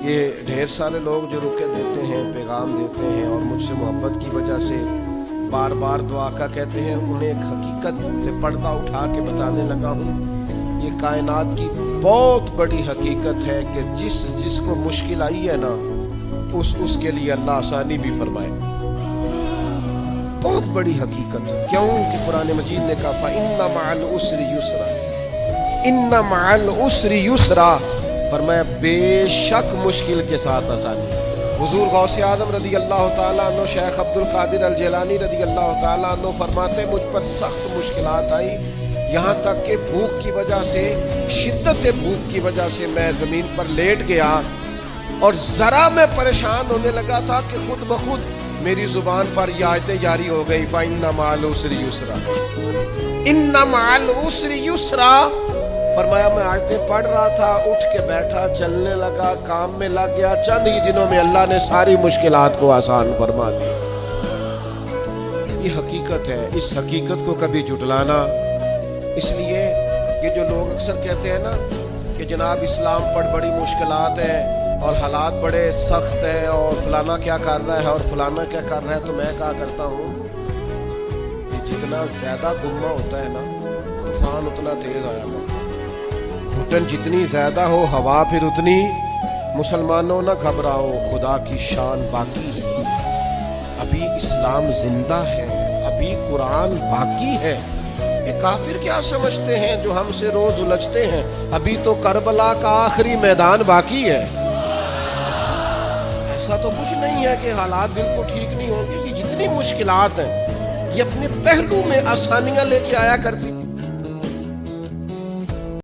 یہ ڈھیر سارے لوگ جو رکے دیتے ہیں، پیغام دیتے ہیں اور مجھ سے محبت کی وجہ سے بار بار دعا کا کہتے ہیں، انہیں ایک حقیقت سے پردہ اٹھا کے بتانے لگا ہوں۔ یہ کائنات کی بہت بڑی حقیقت ہے کہ جس کو مشکل آئی ہے نا، اس کے لیے اللہ آسانی بھی فرمائے۔ بہت بڑی حقیقت ہے۔ کیوں کہ قرآن مجید نے کہا فَإِنَّ مَعَ الْعُسْرِ يُسْرًا، إِنَّ مَعَ الْعُسْرِ يُسْرًا، فرمایا بے شک مشکل کے ساتھ آسانی۔ حضور غوث اعظم رضی اللہ تعالیٰ عنہ، شیخ عبد القادر الجیلانی رضی اللہ تعالیٰ عنہ فرماتے مجھ پر سخت مشکلات آئی، یہاں تک کہ بھوک کی وجہ سے، شدت بھوک کی وجہ سے میں زمین پر لیٹ گیا اور ذرا میں پریشان ہونے لگا تھا کہ خود بخود میری زبان پر یہ آیتیں جاری ہو گئی فَإِنَّ مَعَ الْعُسْرِ يُسْرًا، إِنَّ مَعَ الْعُسْرِ يُسْرًا۔ فرمایا میں آیتیں پڑھ رہا تھا، اٹھ کے بیٹھا، چلنے لگا، کام میں لگ گیا، چند ہی دنوں میں اللہ نے ساری مشکلات کو آسان فرما دی۔ یہ حقیقت ہے، اس حقیقت کو کبھی جھٹلانا۔ اس لیے یہ جو لوگ اکثر کہتے ہیں نا کہ جناب اسلام پر بڑی مشکلات ہیں اور حالات بڑے سخت ہیں اور فلانا کیا کر رہا ہے اور فلانا کیا کر رہا ہے، تو میں کہا کرتا ہوں کہ جتنا زیادہ گما ہوتا ہے نا، طوفان اتنا تیز آیا نا، گھٹن جتنی زیادہ ہو ہوا پھر اتنی۔ مسلمانوں نہ گھبراؤ، خدا کی شان باقی ہے، ابھی اسلام زندہ ہے، ابھی قرآن باقی ہے۔ یہ کافر کیا سمجھتے ہیں جو ہم سے روز الجھتے ہیں، ابھی تو کربلا کا آخری میدان باقی ہے۔ ایسا تو کچھ نہیں ہے کہ حالات بالکل ٹھیک نہیں ہوں گے، کہ جتنی مشکلات ہیں یہ اپنے پہلو میں آسانیاں لے کے آیا کرتی